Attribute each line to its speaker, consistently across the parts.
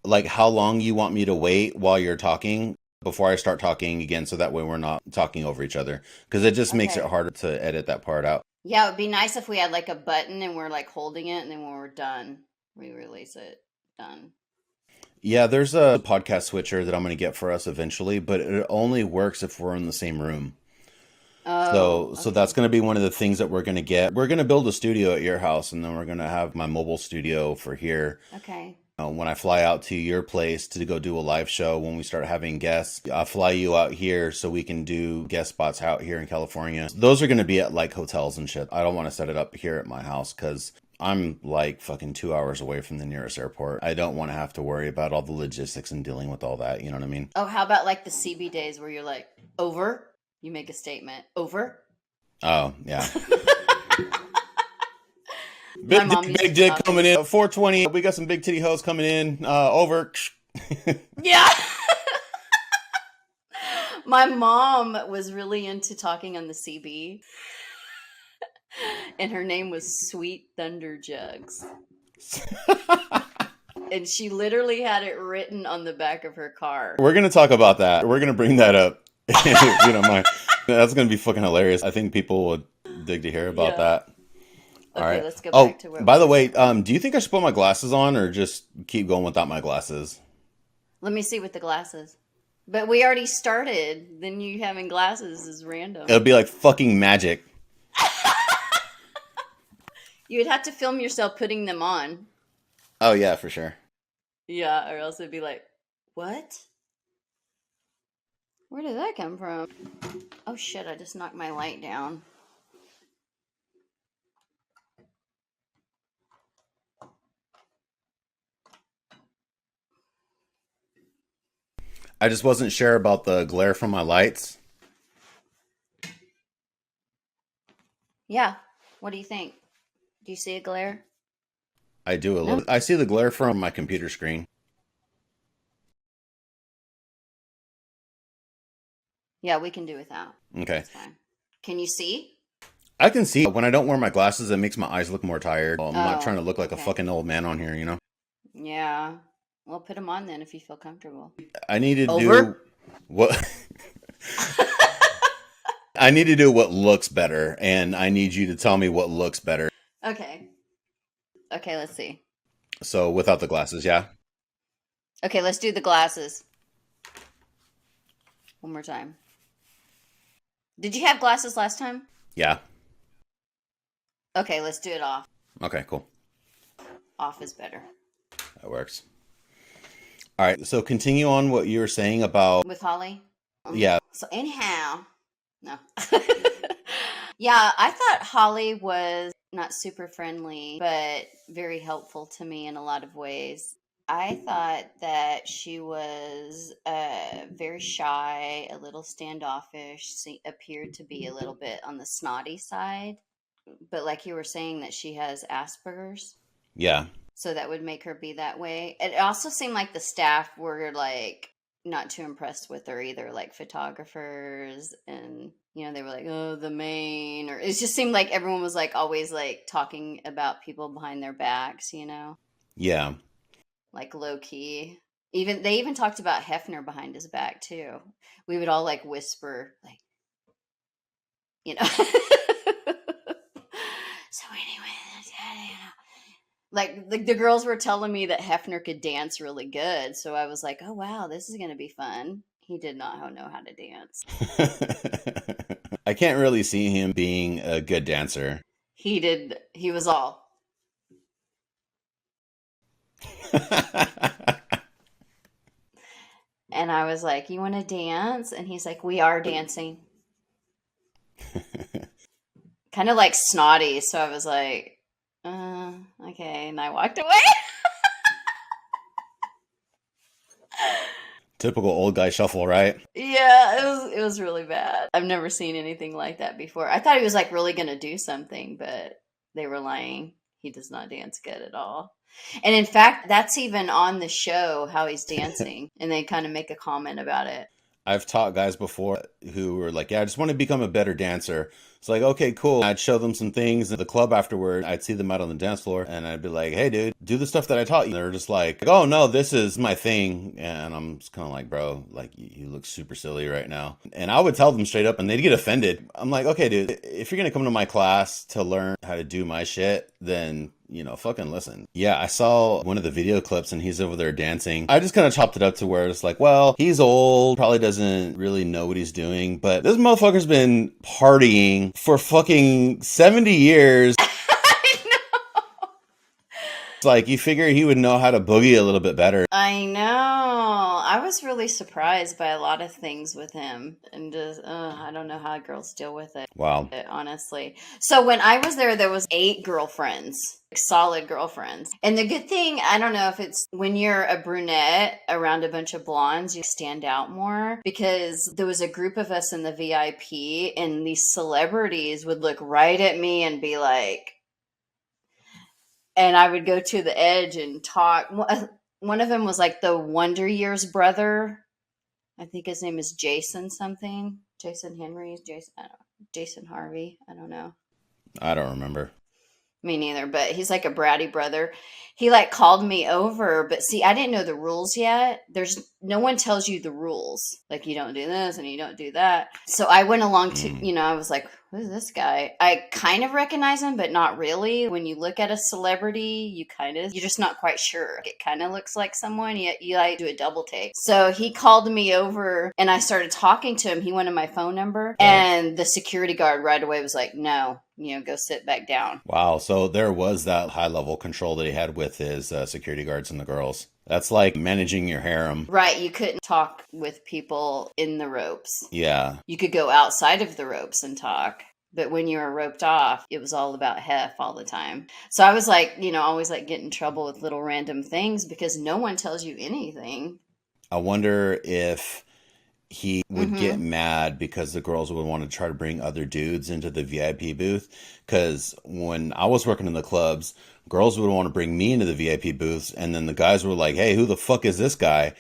Speaker 1: like how long you want me to wait while you're talking before I start talking again, so that way we're not talking over each other. Because it just makes it
Speaker 2: Okay.
Speaker 1: harder to edit that part out.
Speaker 2: Yeah, it would be nice if we had like a button and we're like holding it, and then when we're done, we release it. Done.
Speaker 1: Yeah, there's a podcast switcher that I'm going to get for us eventually, but it only works if we're in the same room.
Speaker 2: Oh,
Speaker 1: So that's
Speaker 2: okay.
Speaker 1: going to be one of the things that we're going to get. We're going to build a studio at your house, and then we're going to have my mobile studio for here.
Speaker 2: Okay.
Speaker 1: When I fly out to your place to go do a live show, when we start having guests, I'll fly you out here so we can do guest spots out here in California. Those are going to be at like hotels and shit. I don't want to set it up here at my house because I'm like fucking 2 hours away from the nearest airport. I don't want to have to worry about all the logistics and dealing with all that. You know what I mean?
Speaker 2: Oh, how about like the CB days where you're like, over? You make a statement. Over?
Speaker 1: Oh, yeah.
Speaker 2: My mom used
Speaker 1: Big
Speaker 2: to
Speaker 1: dick
Speaker 2: talk.
Speaker 1: coming in. 420. We got some big titty hoes coming in. Over.
Speaker 2: Yeah. My mom was really into talking on the CB, and her name was Sweet Thunder Jugs. And she literally had it written on the back of her car.
Speaker 1: We're going to talk about that. We're going to bring that up. If you don't mind. That's going to be fucking hilarious. I think people would dig to hear about
Speaker 2: Yeah.
Speaker 1: that. All
Speaker 2: Okay,
Speaker 1: right.
Speaker 2: let's go
Speaker 1: Oh,
Speaker 2: back to where
Speaker 1: by the
Speaker 2: we
Speaker 1: way,
Speaker 2: were.
Speaker 1: do you think I should put my glasses on or just keep going without my glasses?
Speaker 2: Let me see with the glasses. But we already started. Then you having glasses is random.
Speaker 1: It'll be like fucking magic.
Speaker 2: You would have to film yourself putting them on.
Speaker 1: Oh, yeah, for sure.
Speaker 2: Yeah, or else it'd be like, what? Where did that come from? Oh shit, I just knocked my light down.
Speaker 1: I just wasn't sure about the glare from my lights.
Speaker 2: Yeah, what do you think? Do you see a glare?
Speaker 1: I do a
Speaker 2: No?
Speaker 1: little. I see the glare from my computer screen.
Speaker 2: Yeah, we can do without.
Speaker 1: Okay.
Speaker 2: That's fine. Can you see?
Speaker 1: I can see when I don't wear my glasses, it makes my eyes look more tired. I'm not trying
Speaker 2: Oh,
Speaker 1: to look like a
Speaker 2: okay.
Speaker 1: fucking old man on here, you know?
Speaker 2: Yeah. Well, put them on then if you feel comfortable.
Speaker 1: I need to do
Speaker 2: Over?
Speaker 1: what I need to do what looks better, and I need you to tell me what looks better.
Speaker 2: Okay. Okay, let's see.
Speaker 1: So without the glasses, yeah?
Speaker 2: Okay, let's do the glasses. One more time. Did you have glasses last time?
Speaker 1: Yeah.
Speaker 2: Okay, let's do it off.
Speaker 1: Okay, cool.
Speaker 2: Off is better.
Speaker 1: That works. All right, so continue on what you were saying about,
Speaker 2: With Holly?
Speaker 1: yeah.
Speaker 2: So anyhow, no. Yeah, I thought Holly was not super friendly, but very helpful to me in a lot of ways. I thought that she was very shy, a little standoffish, appeared to be a little bit on the snotty side. But like you were saying, that she has Asperger's.
Speaker 1: Yeah.
Speaker 2: So that would make her be that way. It also seemed like the staff were like not too impressed with her either, like photographers, and they were like, "Oh, the main," or it just seemed like everyone was like always like talking about people behind their backs,
Speaker 1: Yeah.
Speaker 2: like low key. Even they even talked about Hefner behind his back too. We would all like whisper, like, you know. So anyway, like the girls were telling me that Hefner could dance really good, so I was like, "Oh wow, this is gonna be fun." He did not know how to dance.
Speaker 1: I can't really see him being a good dancer.
Speaker 2: He did. He was all. And I was like, "You want to dance?" And he's like, "We are dancing." Kind of like snotty, so I was like, okay, and I walked away.
Speaker 1: Typical old guy shuffle, right?
Speaker 2: Yeah, it was really bad. I've never seen anything like that before. I thought he was like really gonna do something, but they were lying. He does not dance good at all. And in fact, that's even on the show how he's dancing, and they kind of make a comment about it.
Speaker 1: I've taught guys before who were like, yeah, I just want to become a better dancer. It's like, okay, cool. I'd show them some things at the club afterward. I'd see them out on the dance floor and I'd be like, hey, dude, do the stuff that I taught you. They're just like, oh, no, this is my thing. And I'm just kind of like, bro, like, you look super silly right now. And I would tell them straight up and they'd get offended. I'm like, okay, dude, if you're going to come to my class to learn how to do my shit, then fucking listen. Yeah, I saw one of the video clips and he's over there dancing. I just kind of chopped it up to where it's like, well, he's old, probably doesn't really know what he's doing, but this motherfucker's been partying for fucking 70 years.
Speaker 2: I know.
Speaker 1: It's like, you figure he would know how to boogie a little bit better.
Speaker 2: I know. I was really surprised by a lot of things with him. And just, I don't know how girls deal with it.
Speaker 1: Wow.
Speaker 2: Honestly. So when I was there was 8 girlfriends. Solid girlfriends. And the good thing, I don't know if it's when you're a brunette around a bunch of blondes, you stand out more, because there was a group of us in the VIP and these celebrities would look right at me and be like, and I would go to the edge and talk. One of them was like the Wonder Years brother. I think his name is Jason something. Jason Henry, Jason Harvey. I don't know.
Speaker 1: I don't remember.
Speaker 2: Me neither, but he's like a bratty brother. He like called me over, but see, I didn't know the rules yet. There's no one tells you the rules. Like, you don't do this and you don't do that. So I went along to, I was like, who's this guy? I kind of recognize him, but not really. When you look at a celebrity, you're just not quite sure. It kind of looks like someone, yet you like do a double take. So he called me over and I started talking to him. He wanted my phone number and the security guard right away was like, no, go sit back down.
Speaker 1: Wow. So there was that high level control that he had with his security guards and the girls. That's like managing your harem.
Speaker 2: Right. You couldn't talk with people in the ropes.
Speaker 1: Yeah.
Speaker 2: You could go outside of the ropes and talk. But when you were roped off, it was all about hef all the time. So I was like, always like get in trouble with little random things because no one tells you anything.
Speaker 1: I wonder if he would get mad because the girls would want to try to bring other dudes into the VIP booth. Because when I was working in the clubs, girls would want to bring me into the VIP booths. And then the guys were like, hey, who the fuck is this guy?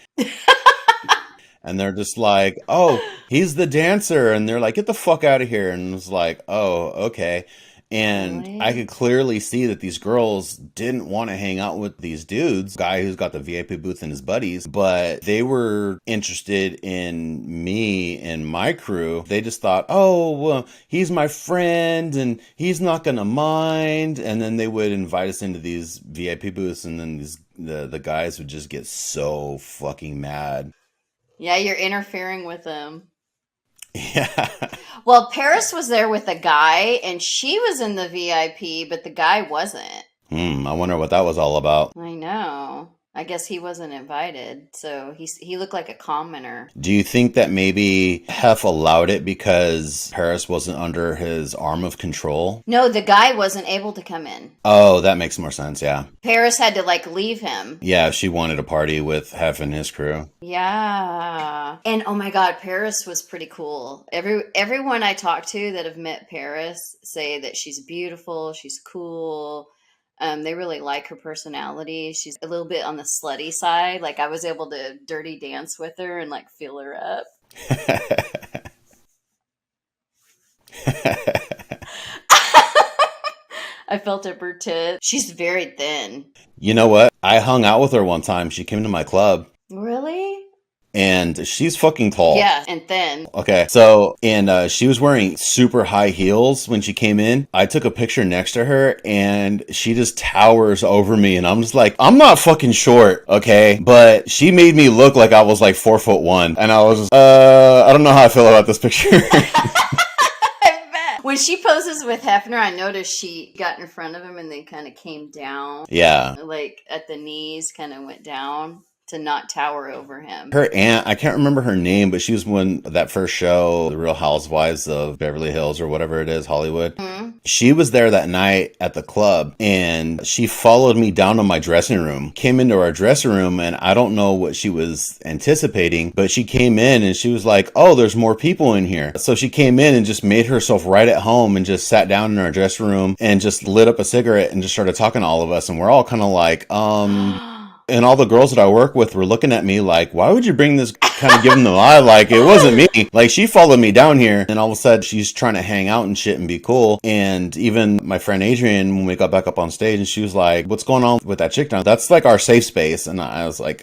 Speaker 1: And they're just like, oh, he's the dancer. And they're like, get the fuck out of here. And it's like, oh, okay. And I could clearly see that these girls didn't want to hang out with these dudes, guy who's got the VIP booth and his buddies, but they were interested in me and my crew. They just thought, oh, well, he's my friend and he's not going to mind. And then they would invite us into these VIP booths and then the guys would just get so fucking mad.
Speaker 2: Yeah, you're interfering with them.
Speaker 1: Yeah.
Speaker 2: Well, Paris was there with a guy, and she was in the VIP, but the guy wasn't.
Speaker 1: I wonder what that was all about.
Speaker 2: I know. I guess he wasn't invited, so he looked like a commoner.
Speaker 1: Do you think that maybe Hef allowed it because Paris wasn't under his arm of control?
Speaker 2: No, the guy wasn't able to come in.
Speaker 1: Oh, that makes more sense, yeah.
Speaker 2: Paris had to, leave him.
Speaker 1: Yeah, she wanted a party with Hef and his crew.
Speaker 2: Yeah. And, oh my God, Paris was pretty cool. Everyone I talked to that have met Paris say that she's beautiful, she's cool. They really like her personality. She's a little bit on the slutty side. Like, I was able to dirty dance with her and feel her up. I felt up her tit. She's very thin.
Speaker 1: You know what? I hung out with her one time. She came to my club.
Speaker 2: Really?
Speaker 1: And she's fucking tall.
Speaker 2: Yeah, and thin.
Speaker 1: Okay, so, and she was wearing super high heels when she came in. I took a picture next to her, and she just towers over me, and I'm just like, I'm not fucking short, okay? But she made me look like I was 4'1", and I was just, I don't know how I feel about this picture.
Speaker 2: I bet. When she poses with Hefner, I noticed she got in front of him, and they kind of came down.
Speaker 1: Yeah.
Speaker 2: At the knees, kind of went down. To not tower over him.
Speaker 1: Her aunt, I can't remember her name, but she was one that first show, The Real Housewives of Beverly Hills or whatever it is, Hollywood. Mm-hmm. She was there that night at the club and she followed me down to my dressing room, came into our dressing room, and I don't know what she was anticipating, but she came in and she was like, oh, there's more people in here. So she came in and just made herself right at home and just sat down in our dressing room and just lit up a cigarette and just started talking to all of us. And we're all kind of like, And all the girls that I work with were looking at me like, why would you bring this, kind of giving them the eye like it wasn't me. Like, she followed me down here, and all of a sudden she's trying to hang out and shit and be cool. And even my friend Adrian, when we got back up on stage, and she was like, what's going on with that chick down? That's like our safe space. And I was like,